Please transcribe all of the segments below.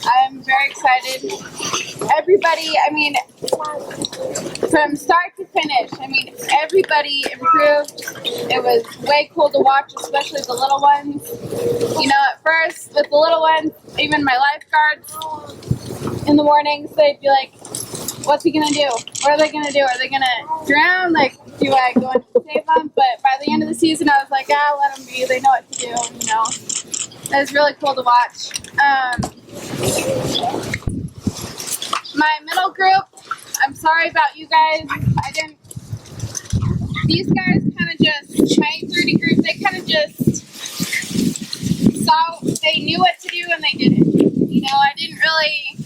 I'm very excited. Everybody, I mean, from start to finish, I mean, everybody improved. It was way cool to watch, especially the little ones. You know, at first, with the little ones, even my lifeguards in the mornings, they'd be like, what's he gonna do? What are they gonna do? Are they gonna drown? Like, do I go in to save them? But by the end of the season, I was like, let them be. They know what to do, you know. It was really cool to watch. My middle group, I'm sorry about you guys. These guys kind of just, my 8:30 group, they kind of just saw, they knew what to do and they did it. You know, I didn't really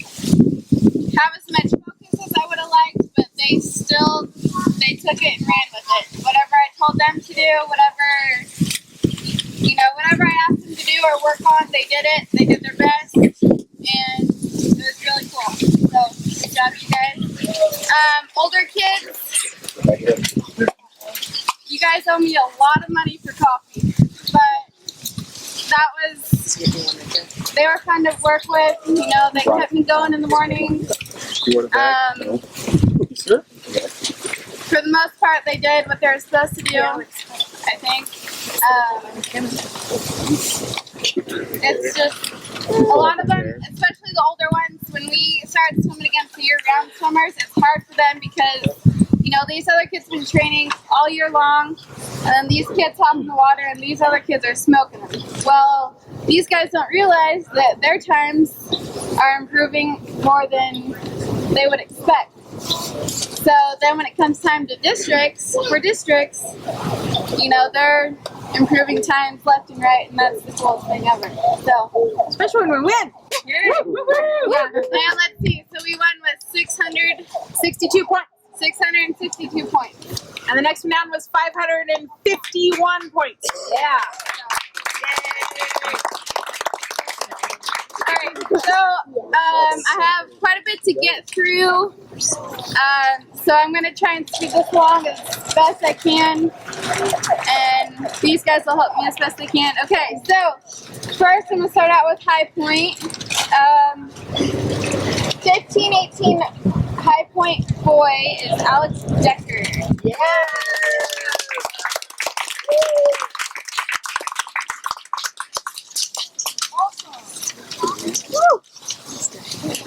have as much focus as I would have liked, but they took it and ran with it. Whatever I told them to do, whatever I asked them to do or work on, they did it. They did their best, and it was really cool. So, good job, you guys. Older kids, you guys owe me a lot of money for coffee, but they were fun to work with. You know, they kept me going in the morning. For the most part, they did what they were supposed to do, I think. It's just a lot of them, especially the older ones, when we started swimming against the year-round swimmers, it's hard for them because, you know, these other kids have been training all year long, and then these kids hop in the water and these other kids are smoking them. Well, these guys don't realize that their times are improving more than they would expect. So then when it comes time to districts, you know, they're improving times left and right, and that's the coolest thing ever. So, especially when we win. Yeah. And let's see, so we won with 662 points. 662 points. And the next one down was 551 points. Yeah. Alright, so I have quite a bit to get through, so I'm going to try and speed this along as best I can, and these guys will help me as best they can. Okay, so first I'm going to start out with high point. 15-18 high point boy is Alex Decker. Yeah!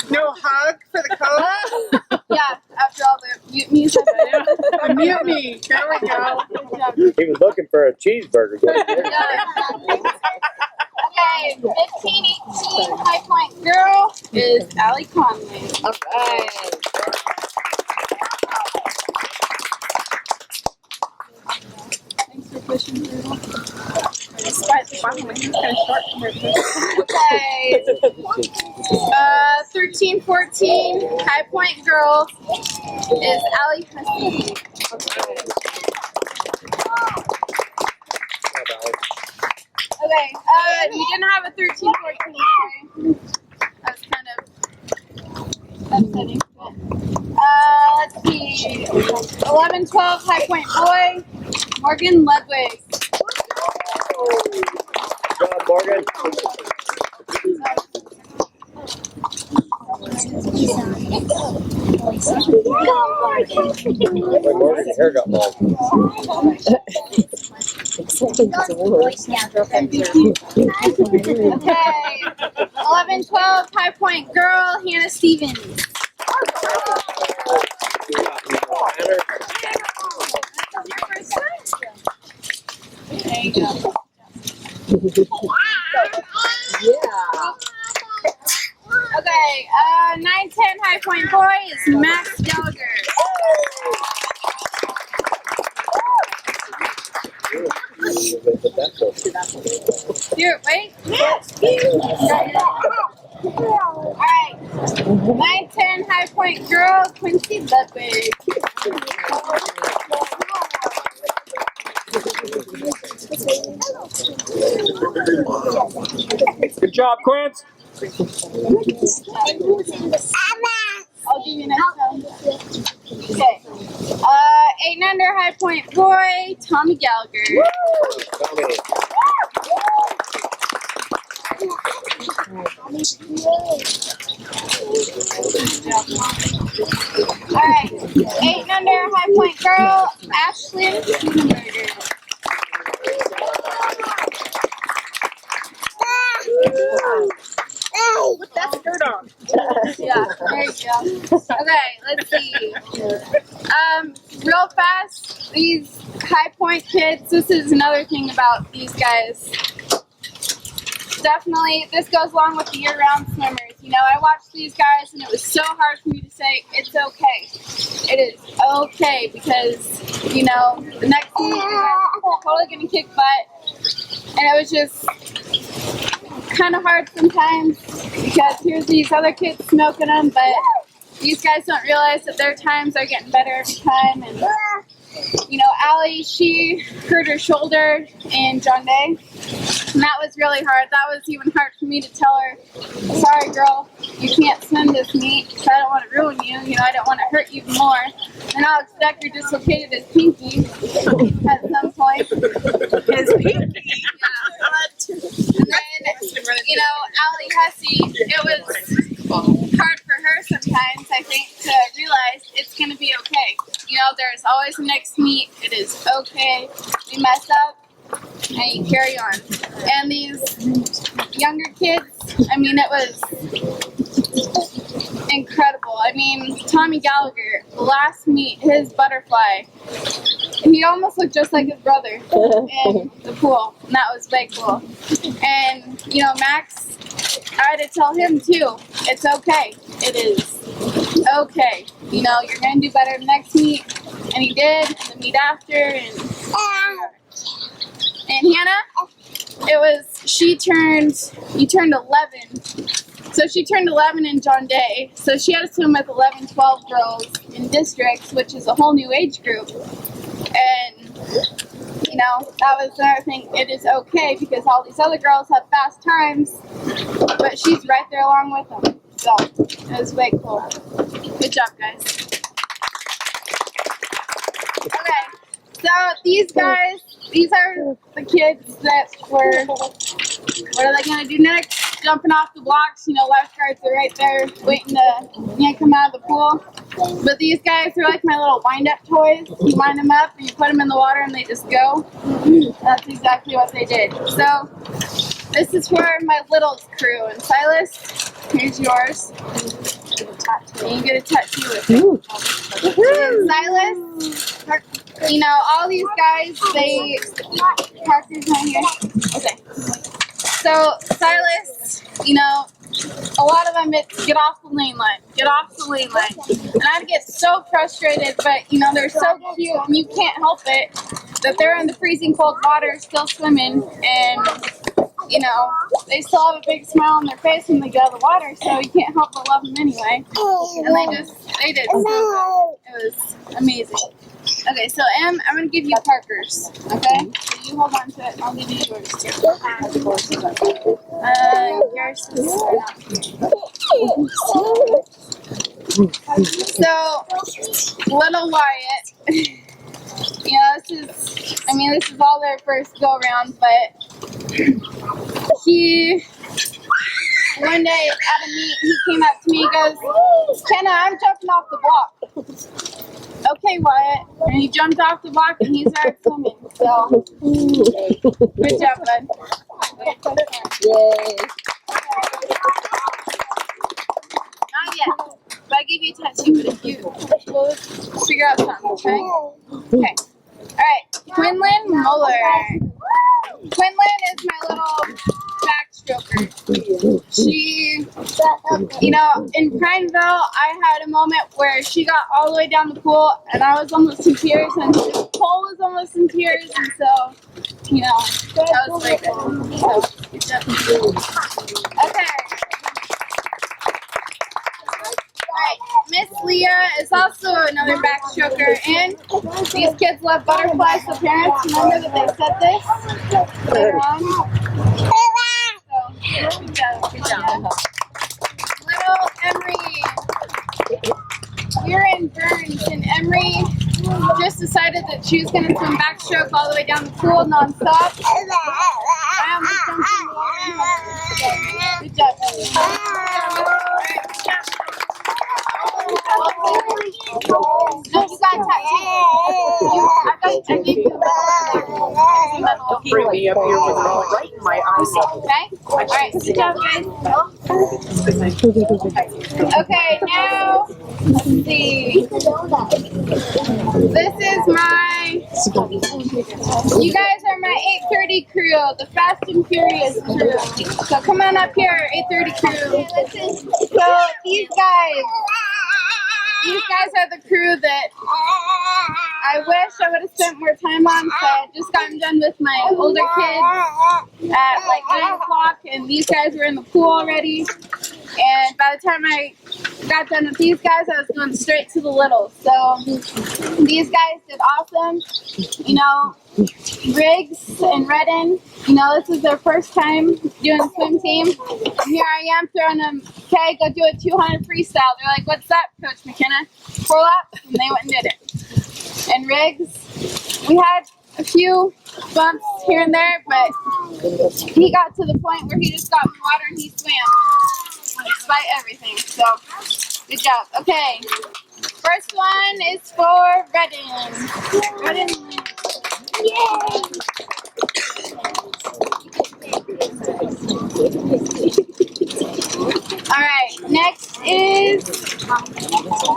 No hug for the coach? Yeah, after all the mute me. Mute me. There we go. He was looking for a cheeseburger. Okay, 15-18 high point girl is Allie Conley. Okay. Thanks for pushing through. Despite the bottom, it's kind of short compared to this. Okay. 13-14 high point girl is Allie Husky. Okay, you didn't have a 13-14, sorry. That's kind of upsetting. Let's see. 11-12 high point boy, Morgan Ludwig. Good job, Morgan. Morgan's hair got long. Okay, 11-12 high point girl, Hannah Stevens. There you go. Okay, 9-10 high point boy is Max Gallagher. Here, wait. Alright. 9-10 high point girl, Quincy Ludwig. Good job, Quince. I'll give you next time. Okay. 8-under high point boy, Tommy Gallagher. Tommy. Alright, 8 and under, high point girl, Ashlyn Kuhnberger. Put that skirt on. Yeah, there you go. Okay, let's see. Real fast, these high point kids, this is another thing about these guys. Definitely, this goes along with the year-round swimmers. You know, I watched these guys and it was so hard for me to say, it's okay. It is okay because, you know, the next thing you guys are totally going to kick butt. And it was just kind of hard sometimes because here's these other kids smoking them, but these guys don't realize that their times are getting better every time. And, you know, Allie, she hurt her shoulder in John Day. And that was really hard. That was even hard for me to tell her, sorry girl, you can't swim this meet because I don't want to ruin you. You know, I don't want to hurt you more. And Alex Decker dislocated his pinky at some point. His pinky? Yeah. And then, you know, Allie Hussey, it was hard for her sometimes, I think, to realize it's going to be okay. You know, there's always a next meet. It is okay. We mess up. And you carry on. And these younger kids, I mean, it was incredible. I mean, Tommy Gallagher, the last meet, his butterfly, he almost looked just like his brother in the pool. And that was way cool. And, you know, Max, I had to tell him too, it's okay. It is okay. You know, you're going to do better the next meet. And he did, the meet after, and Hannah, it was, you turned 11. So she turned 11 in John Day. So she had to swim with 11, 12 girls in districts, which is a whole new age group. And, you know, that was another thing. It is okay because all these other girls have fast times, but she's right there along with them. So it was way cool. Good job, guys. Okay. So these guys, these are the kids that were, what are they going to do next? Jumping off the blocks. You know, lifeguards are right there waiting to yank them out of the pool. But these guys are like my little wind-up toys. You wind them up and you put them in the water and they just go. That's exactly what they did. So this is for my little crew. And Silas, here's yours. And you get a tattoo with it. And Silas, you know, all these guys, they, Parker's not here. Okay. So, Silas, you know, a lot of them, it's get off the lane line. Get off the lane line. And I'd get so frustrated, but, you know, they're so cute, and you can't help it that they're in the freezing cold water still swimming, and, you know, they still have a big smile on their face when they get out of the water, so you can't help but love them anyway. And they did so good. It was amazing. Okay, so I'm going to give you Parker's, okay? So you hold on to it, and I'll give you yours too. Yours is So, little Wyatt, you know, this is all their first go-around, but he, one day at a meet, he came up to me, he goes, Kenna, I'm jumping off the block. Okay, Wyatt. And he jumped off the block and he started swimming. So, good job, bud. Yay. Not yet. But I give you a tattoo, but if you, we'll figure out something, okay? Okay. Alright, Quinlan Muller. Quinlan is my little backstroker. She, you know, in Prineville, I had a moment where she got all the way down the pool, and I was almost in tears, and Cole was almost in tears, and so, you know, that was very good. So, good job. Okay. Alright, Miss Leah is also another backstroker, and these kids love butterflies, so parents, remember that they said this later on. So, good job, good job. Little Emery. We're in Burns, and Emery just decided that she was going to swim backstroke all the way down the pool nonstop. I almost jumped in the water and helped her. So, good job. me up here with all right in my eyes. Okay? Alright, good job, guys. Okay, now, let's see. This is my, you guys are my 8:30 crew, the Fast and Furious crew. So come on up here, 8:30 crew. So these guys are the crew that I wish I would have spent more time on. So I just gotten done with my older kids at like 9 o'clock, and these guys were in the pool already. And by the time I got done with these guys, I was going straight to the littles. So these guys did awesome. You know, Riggs and Redden, you know, this is their first time doing swim team. And here I am throwing them, okay, go do a 200 freestyle. They're like, what's that, Coach McKenna? 4 laps? And they went and did it. And Riggs, we had a few bumps here and there, but he got to the point where he just got in the water and he swam despite everything. So, good job. Okay, first one is for Redden. Redden. Yay! Alright, next is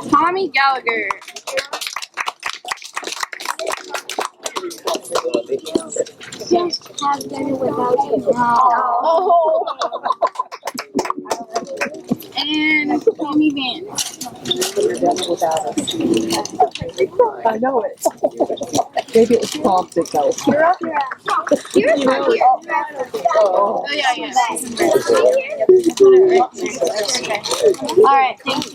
Tommy Gallagher. Just have dinner without you. Oh. And Tommy Van. I know it. Maybe it was prompted though. You're up here. You're not here. Oh, yeah, yeah. Alright, thank you.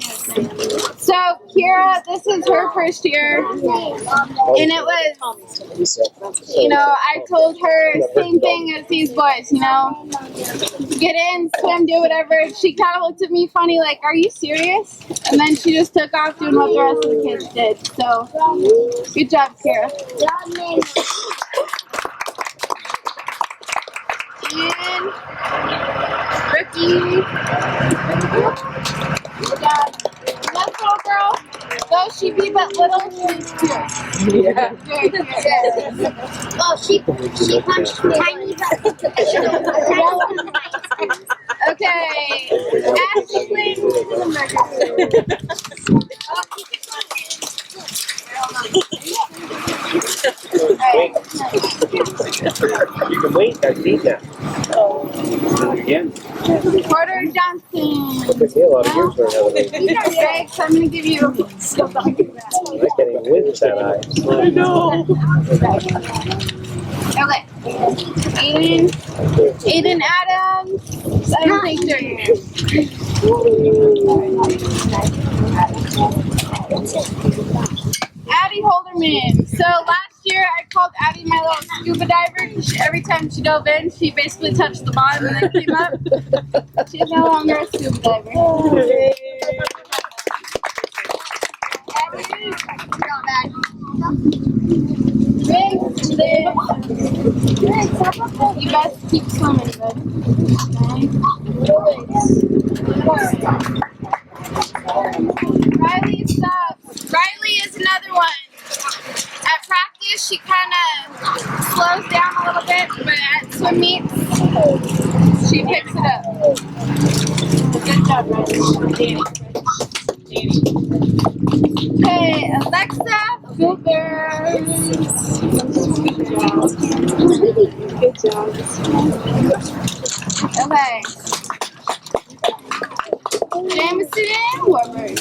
So, Kira, this is her first year. And it was, you know, I told her same thing as these boys, you know. Get in, swim, do whatever. She kind of looked at me funny, like, are you serious? And then she just took off doing what the rest of the kids did. So, good job, Kara. And Rookie. Good job. That little girl, though she be but little, she's cute. Yeah. Very cute. Oh, she punched tiny. Okay, Ashley. You can wait, I've seen that. Again. Porter Johnson. Good deal out of yours for another week. Greg, so I'm going to give you I can't even win with that eye. I know. Okay. Aiden Adams. I don't think they're here. Addie Holderman. So last year I called Addie my little scuba diver. Every time she dove in, she basically touched the bottom and then came up. She's no longer a scuba diver. You best keep swimming, bud. Riley sucks. Riley is another one. At practice, she kind of slows down a little bit, but at swim meets, she picks it up. Good job, Riley. Okay, Alexa Filbert. Good job. Okay. Jameson Warburg.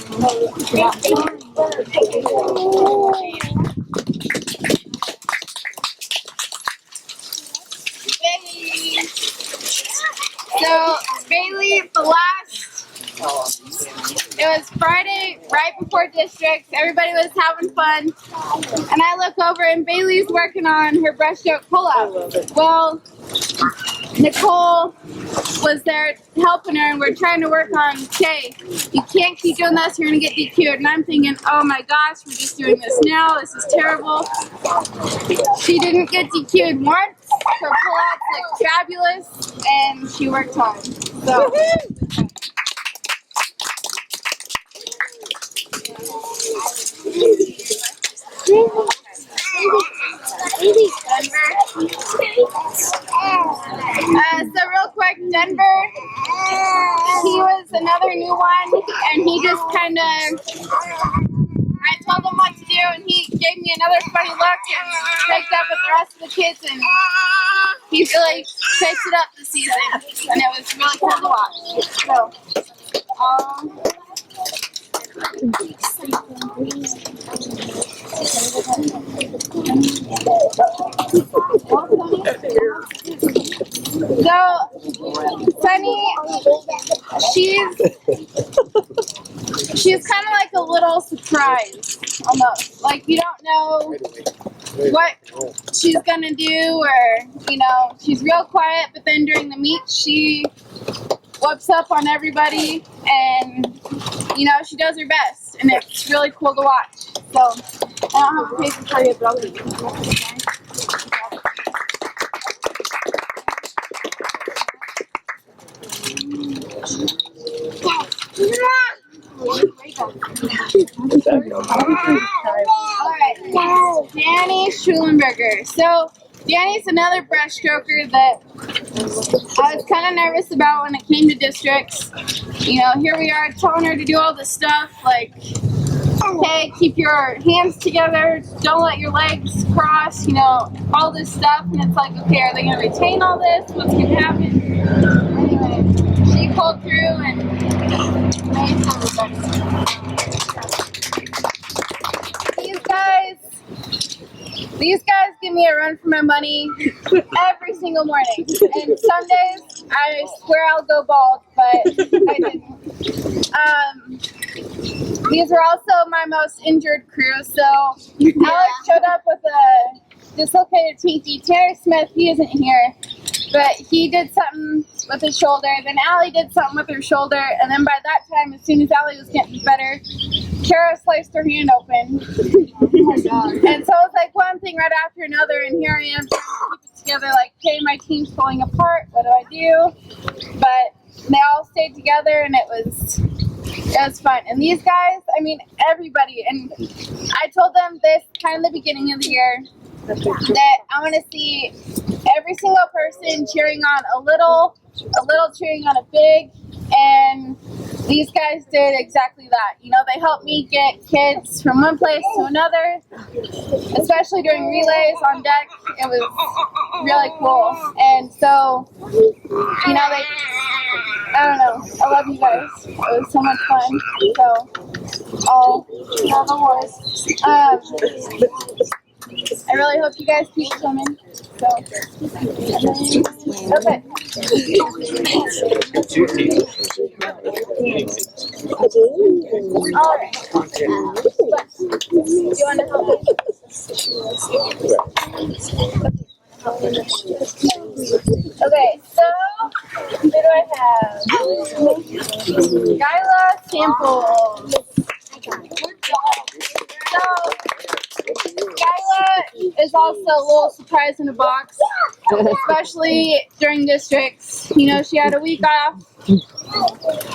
Bailey. So, Bailey, the last, it was Friday, right before districts. Everybody was having fun. And I look over and Bailey's working on her breaststroke pull-up. Well, Nicole was there helping her, and we're trying to work on, okay, you can't keep doing this, you're going to get DQ'd. And I'm thinking, oh my gosh, we're just doing this now, this is terrible. She didn't get DQ'd once, her pull-ups looked fabulous, and she worked hard. So. Denver, he was another new one, and he just kind of, I told him what to do, and he gave me another funny look and picked up with the rest of the kids, and he really picked it up this season, and it was really cool to watch. So, Sunny, she's kind of like a little surprise, almost. Like, you don't know what she's gonna do, or, you know, she's real quiet, but then during the meet, she whoops up on everybody, and, you know, she does her best, and it's really cool to watch. So, I don't have a paper for you, but I'll leave you. Alright, Danny Schulenberger. So, Danny's another breaststroker that I was kind of nervous about when it came to districts. You know, here we are telling her to do all this stuff, like, okay, keep your hands together, don't let your legs cross, you know, all this stuff. And it's like, okay, are they going to retain all this? What's going to happen? Anyway, she pulled through and made everybody. These guys give me a run for my money every single morning. And some days, I swear I'll go bald, but I didn't. These were also my most injured crew. So Alex showed up with a dislocated pinky. Tanner Smith, he isn't here, but he did something with his shoulder. Then Allie did something with her shoulder. And then by that time, as soon as Allie was getting better, Kara sliced her hand open. Oh my God. And so it was like one thing right after another, and here I am trying to keep it together, like, okay, my team's falling apart, what do I do? But they all stayed together, and it was fun. And these guys, I mean, everybody, and I told them this kind of the beginning of the year, that I want to see every single person cheering on a little cheering on a big, and these guys did exactly that. You know, they helped me get kids from one place to another, especially during relays on deck. It was really cool. And so, you know, I don't know, I love you guys. It was so much fun. So, all the wars. I really hope you guys keep swimming. So, okay. All right. You want to help me? Okay, so who do I have? Skyla Samples. So, Skyla is also a little surprise in a box, especially during districts. You know, she had a week off,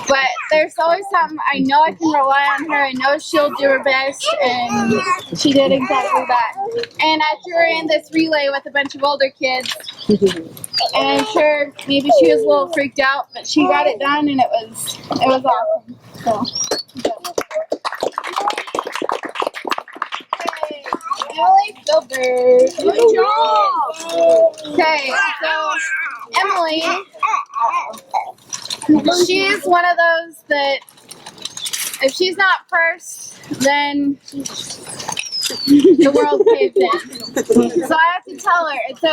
but there's always something. I know I can rely on her. I know she'll do her best, and she did exactly that. And I threw her in this relay with a bunch of older kids, and sure, maybe she was a little freaked out, but she got it done, and it was awesome. So. Emily Filbert. Good job. Okay, so Emily, she's one of those that if she's not first, then the world caves in. So I have to tell her, it's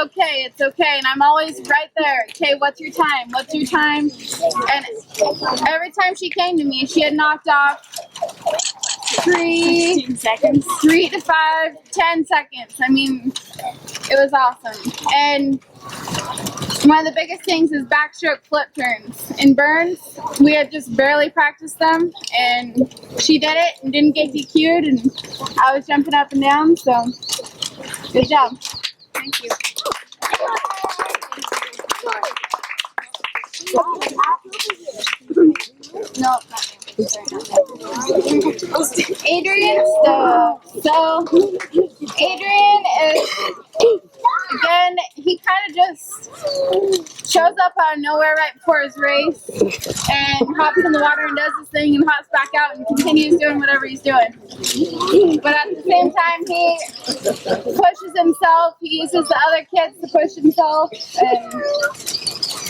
okay, and I'm always right there. Okay, what's your time? What's your time? And every time she came to me, she had knocked off 3 to 5, 10 seconds. I mean, it was awesome. And one of the biggest things is backstroke flip turns. In Burns, we had just barely practiced them, and she did it and didn't get DQ'd, and I was jumping up and down, so good job. Thank you. No, Adrian Stowe. So Adrian is, again, he he kind of just shows up out of nowhere right before his race and hops in the water and does his thing and hops back out and continues doing whatever he's doing. But at the same time, he pushes himself. He uses the other kids to push himself, and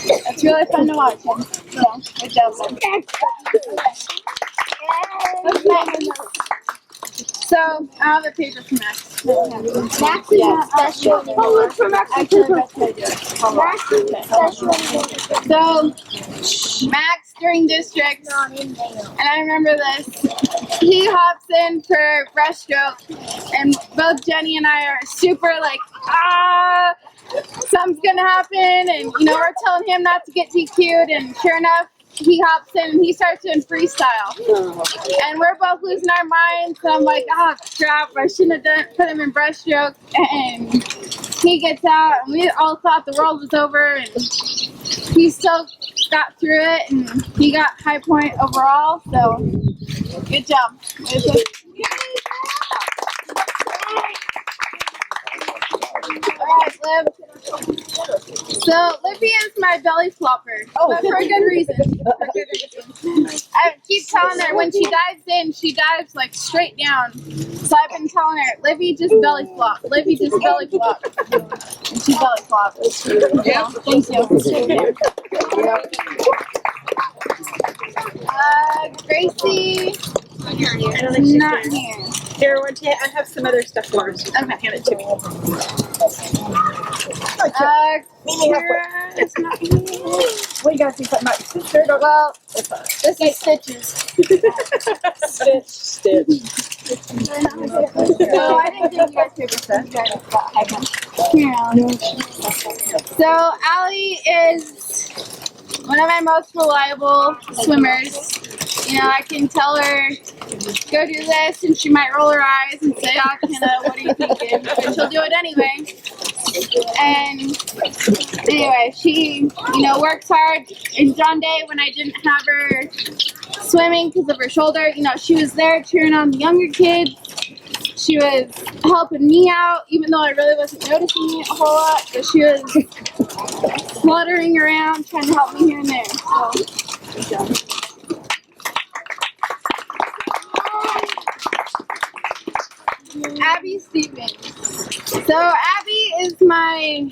it's really fun to watch him. So, good job, man. So, I have a paper for Max. Max is not special anymore. Oh, look for Max. Actually, Max is Special anymore. So, Max during districts, and I remember this, he hops in for breaststroke, and both Jenny and I are super like, something's gonna happen, and we're telling him not to get DQ'd, and sure enough, he hops in and he starts doing freestyle. And we're both losing our minds. So I'm like, crap, I shouldn't have put him in breaststroke. And he gets out and we all thought the world was over, and he still got through it and he got high point overall. So good job. Alright, Liv. So, Livy is my belly flopper, but for a good reason. I keep telling her when she dives in, she dives like straight down. So I've been telling her, Livy, just belly flop. Livy, just belly flop. And she belly flops. Yeah. Thank you. Gracie is not here. Here, I have some other stuff for her. Okay. Hand it to me. Kira is not here. What you guys see? My sister. Well, this is Stitches. Stitch. So I didn't give you guys paper stuff. Here, Allie. So Allie is one of my most reliable swimmers. I can tell her, go do this, and she might roll her eyes and say, Kenna, what are you thinking? But she'll do it anyway. And anyway, she, works hard. And John Day, when I didn't have her swimming because of her shoulder, she was there cheering on the younger kids. She was helping me out, even though I really wasn't noticing it a whole lot. But she was fluttering around, trying to help me here and there. So, good job. Abby Stevens. So Abby is my,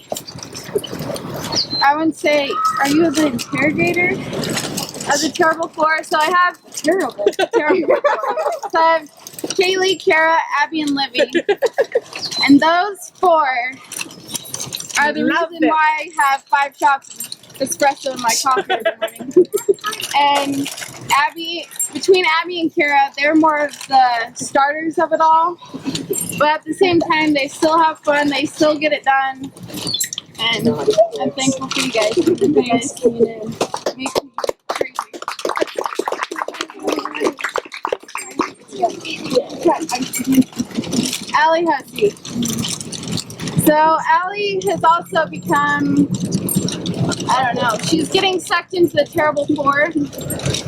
I wouldn't say, are you the interrogator of the Terrible Four? So I have terrible. So I have Kaylee, Kara, Abby, and Livy. And those four are the reason why I have 5 shots of espresso in my coffee every morning. And between Abby and Kara, they're more of the starters of it all. But at the same time, they still have fun. They still get it done. And I'm thankful for you guys. You guys make me crazy. Allie Hussey. So Allie has also become, I don't know, she's getting sucked into the Terrible Four.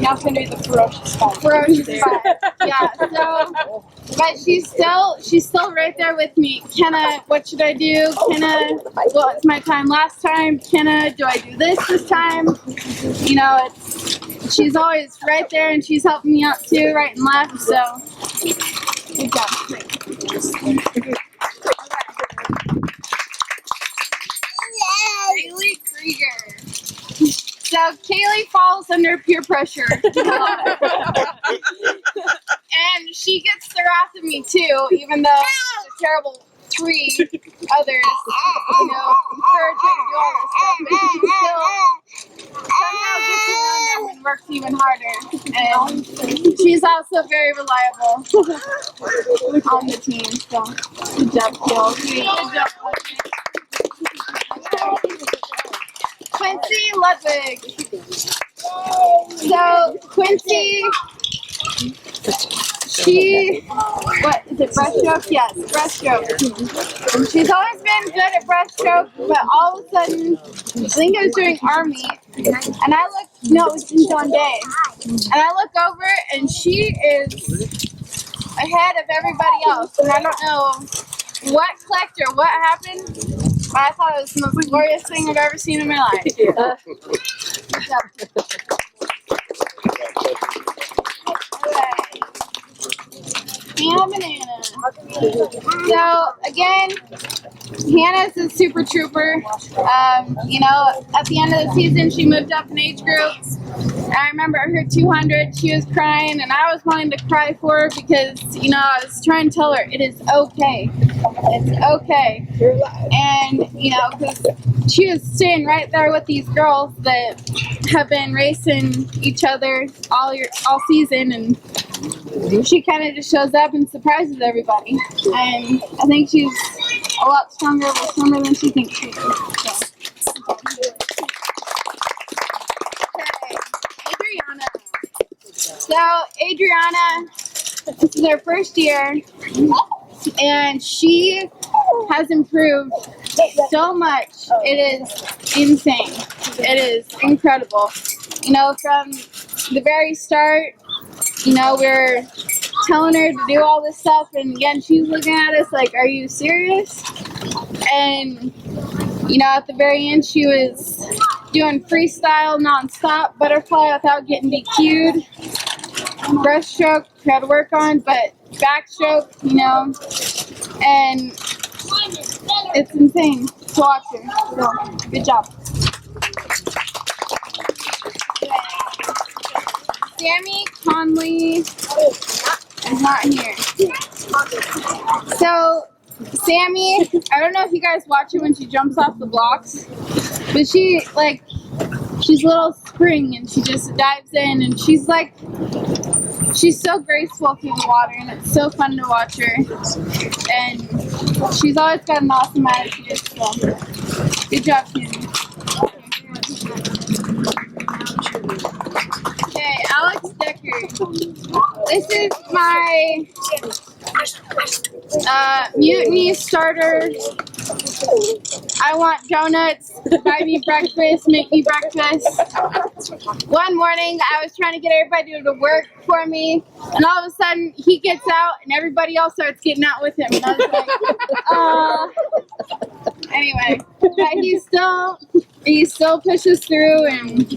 Now it's going to be the Ferocious Five. Ferocious Five. Yeah, so, but she's still right there with me. Kenna, what should I do? Kenna, well, it's my time last time. Kenna, do I do this time? She's always right there, and she's helping me out too, right and left, so good job. Kaylee Krieger. So Kaylee falls under peer pressure. And she gets the wrath of me too, even though the terrible 3 others, encourage her to do all this stuff. But she still somehow gets around them and works even harder. And she's also very reliable on the team. So good job, Kaylee. Good job, Quincy Ludwig. So Quincy, what is it, breaststroke? Yes, breaststroke. And she's always been good at breaststroke, but all of a sudden, I think I was doing Army, and I look, no, it was in John Day, and I look over, and she is ahead of everybody else, and I don't know what collector? What happened? I thought it was the most glorious thing I've ever seen in my life. Hannah Banana. So again, Hannah's a super trooper. You know, at the end of the season, she moved up in age groups. I remember her 200, she was crying, and I was wanting to cry for her because, you know, I was trying to tell her it is okay. It's okay. And, you know, because she was staying right there with these girls that have been racing each other all season, and she kind of just shows up and surprises everybody. And I think she's a lot stronger of a swimmer than she thinks she is. So Adriana, this is her first year, and she has improved so much. It is insane. It is incredible. You know, from the very start, you know, we're telling her to do all this stuff, and again, she's looking at us like, are you serious? And, you know, at the very end, she was doing freestyle nonstop, butterfly without getting DQ'd. Breaststroke, we had to work on, but backstroke, you know, and it's insane to watch her. So, good job. Sammy Conley is not here. So, Sammy, I don't know if you guys watch her when she jumps off the blocks, but she's a little spring, and she just dives in, and she's so graceful through the water, and it's so fun to watch her. And she's always got an awesome attitude, so good job, Sammy. Okay, Alex Decker. This is my mutiny starter. I want donuts. Buy me breakfast. Make me breakfast. One morning, I was trying to get everybody to work for me, and all of a sudden, he gets out, and everybody else starts getting out with him. And I was like, anyway, but he still pushes through, and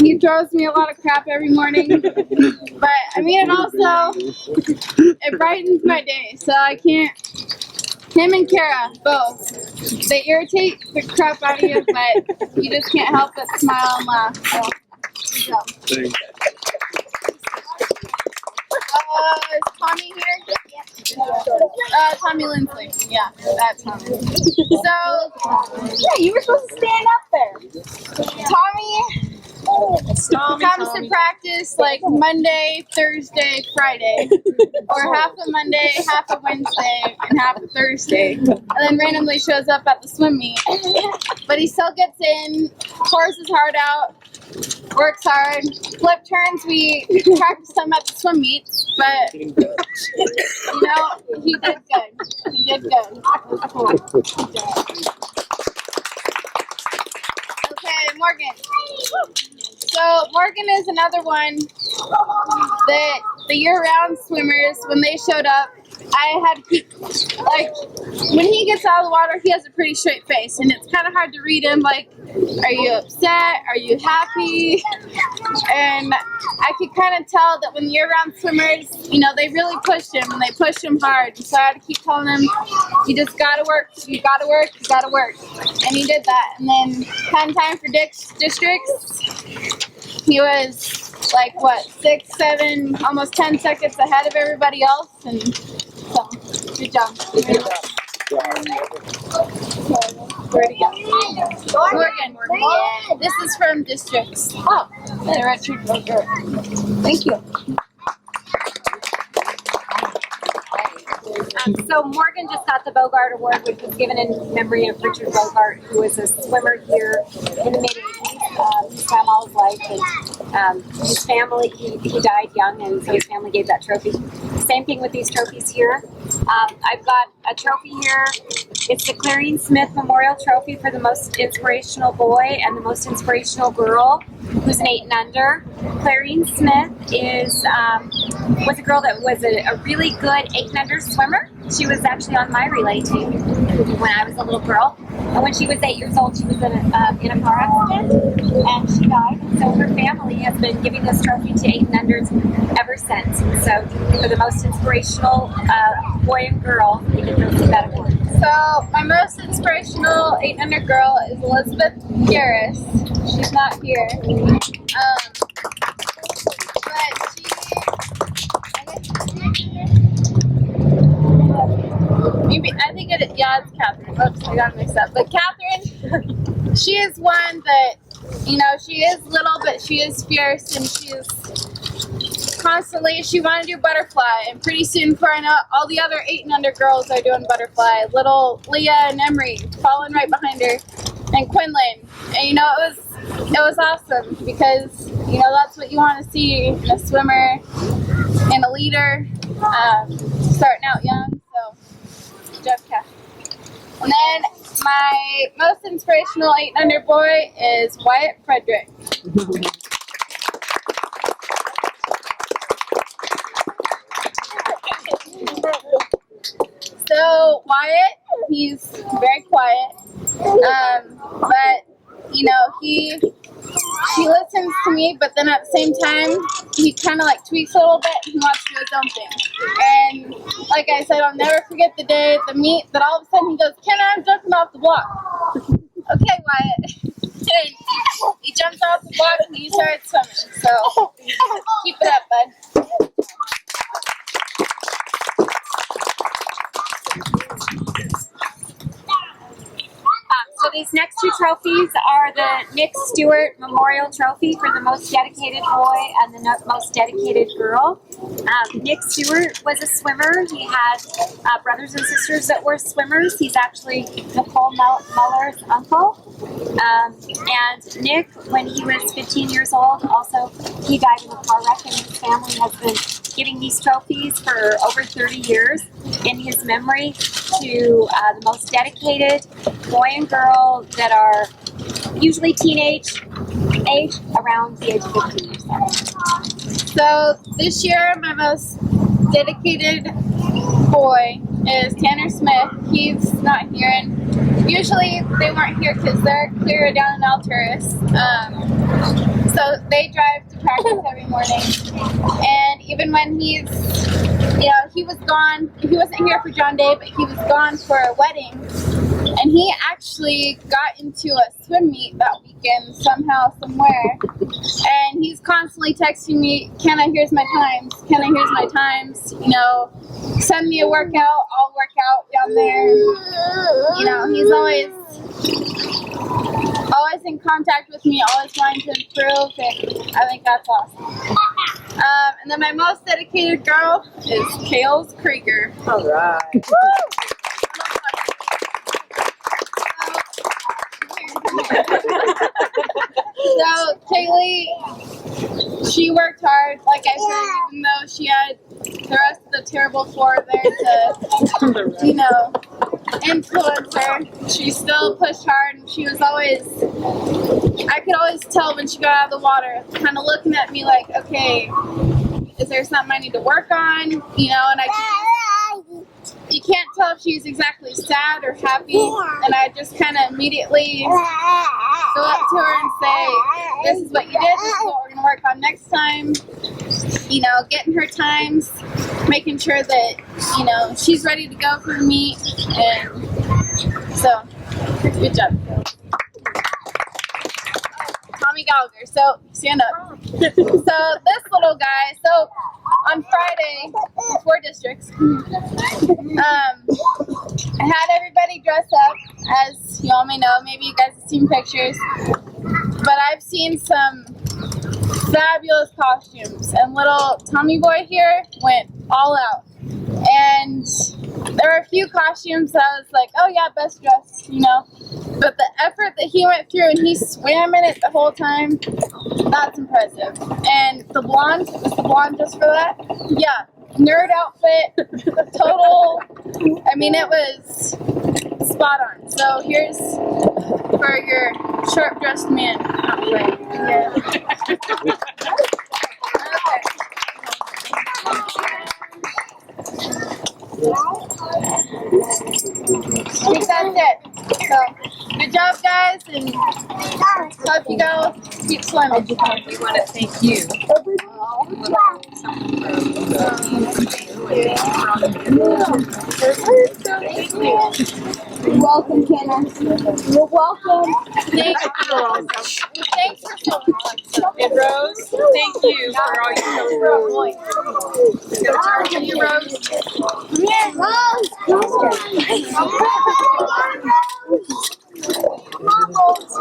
he throws me a lot of crap every morning. But I mean, it brightens my day, so I can't. Him and Kara, both. They irritate the crap out of you, but you just can't help but smile and laugh. So, good job. Is Tommy here? Tommy Lindsley. Yeah, that's Tommy. So, yeah, you were supposed to stand up there. Tommy comes to practice like Monday, Thursday, Friday, or half a Monday, half a Wednesday, and half a Thursday, and then randomly shows up at the swim meet. But he still gets in, pours his heart out, works hard. Flip turns, we practice them at the swim meets, but you know, he did good. He did good. That's cool. Good job. Okay, Morgan. So Morgan is another one that the year-round swimmers, when they showed up, I had to keep, like, when he gets out of the water, he has a pretty straight face, and it's kind of hard to read him, like, are you upset? Are you happy? And I could kind of tell that when year-round swimmers, you know, they really pushed him, and they pushed him hard, and so I had to keep telling him, you just gotta work, you gotta work, you gotta work. And he did that. And then time for districts, he was like, what, 6, 7, almost 10 seconds ahead of everybody else, and so, good job. Where'd he go? Morgan. This is from districts. Oh, they're at Church. Thank you. So Morgan just got the Bogart Award, which was given in memory of Richard Bogart, who was a swimmer here in the mid-80s. He swam all his life, and his family, he died young, and so his family gave that trophy. Same thing with these trophies here. I've got a trophy here It's the Clarine Smith Memorial Trophy for the most inspirational boy and the most inspirational girl who's an 8 and under. Clarine Smith was a girl that was a really good 8 and under swimmer. She was actually on my relay team when I was a little girl. And when she was 8 years old, she was in a car accident and she died. So her family has been giving this trophy to 8 and unders ever since. So for the most inspirational boy and girl, they get to receive that award. So my most inspirational 8 and under girl is Elizabeth Harris. She's not here. It's Catherine. Oops, I got it mixed up. But Catherine, she is one that, she is little, but she is fierce, and she is constantly, she wanted to do butterfly, and pretty soon, before I know, all the other 8 and under girls are doing butterfly. Little Leah and Emery following right behind her, and Quinlan. And it was awesome because that's what you want to see in a swimmer and a leader, starting out young. So good job, Catherine. And then my most inspirational 8 and under boy is Wyatt Frederick. So Wyatt, he's very quiet, but he listens to me, but then at the same time, he kind of tweaks a little bit. He wants to do his own thing. And like I said, I'll never forget the day at the meet that all of a sudden he goes, "Kenna, I'm jumping off the block." Okay, Wyatt. And he jumps off the block and he started swimming. So keep it up, bud. So these next 2 trophies are the Nick Stewart Memorial Trophy for the most dedicated boy and the most dedicated girl. Nick Stewart was a swimmer. He had brothers and sisters that were swimmers. He's actually Nicole Muller's uncle. And Nick, when he was 15 years old, also he died in a car wreck, and his family has been giving these trophies for over 30 years in his memory to the most dedicated boy and girl that are usually teenage age, around the age of 15 years old. So this year, my most dedicated boy is Tanner Smith. He's not here, and usually they weren't here because they're clear down in Alturas. So they drive to practice every morning, and even when he was gone, he wasn't here for John Day, but he was gone for a wedding, and he actually got into a swim meet that weekend somehow, somewhere, and he's constantly texting me, "Kenna, here's my times. Kenna, here's my times. Send me a workout. I'll work out down there." He's always in contact with me, always wanting to improve, and I think that's awesome. And then my most dedicated girl is Kales Krieger. All right. So Kaylee, she worked hard, like I said, even though she had the rest of the terrible floor there to, influence her. She still pushed hard, and she was I could always tell when she got out of the water, kind of looking at me like, okay, is there something I need to work on? And you can't tell if she's exactly sad or happy, and I just kind of immediately go up to her and say, "This is what you did, this is what we're going to work on next time." Getting her times, making sure that, she's ready to go for the meet, and so, good job. Tommy Gallagher, so stand up. So this little guy, on Friday, 4 districts, I had everybody dress up, as you all may know. Maybe you guys have seen pictures, but I've seen some fabulous costumes, and little Tommy boy here went all out. And there were a few costumes that I was like, oh yeah, best dressed, but the effort that he went through, and he swam in it the whole time, that's impressive. And the blonde, was the blonde just for that? Yeah, nerd outfit, total. I mean, it was spot on. So here's for your sharp dressed man outfit. Yeah. Okay. I think that's it. So, good job, guys, and hope you go keep swimming. We want to thank you. You're welcome, Kenna. You're welcome. Thanks for so much. And Rose, thank you for all your help. You, Rose. Yeah, Rose. Come on. Come on, Rose.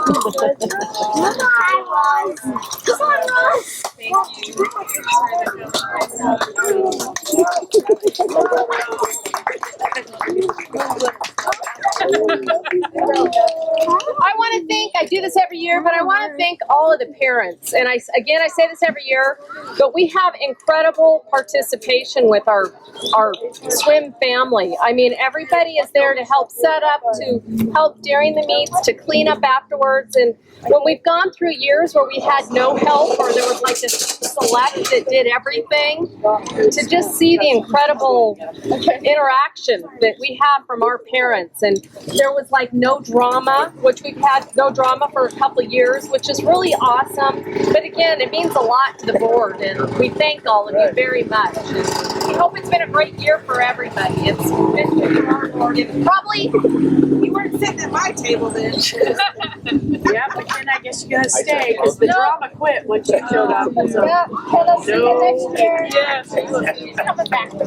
I want to thank, I do this every year, but I want to thank all of the parents. And I say this every year, but we have incredible participation with our swim family. I mean, everybody is there to help set up, to help during the meets, to clean up afterwards. And when we've gone through years where we had no help or there was like this select that did everything, to just see the incredible interaction that we have from our parents. And there was like no drama, which we've had no drama for a couple of years, which is really awesome. But again, it means a lot to the board, and we thank all of you very much. And we hope it's been a great year for everybody. It's been good for our board. And probably You weren't sitting at my table then. Yeah, but then I guess you gotta stay because the drama quit once you showed up. So. Yeah, Kenna, see you next year.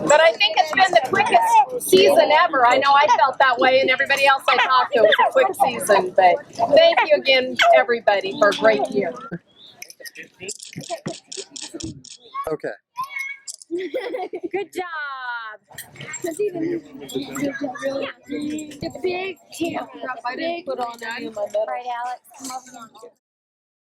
But I think it's been the quickest season ever. I know I felt that way, and everybody else I talked to, it was a quick season. But thank you again, everybody, for a great year. Okay. Good job. The big camera. Right, Alex? Come over here.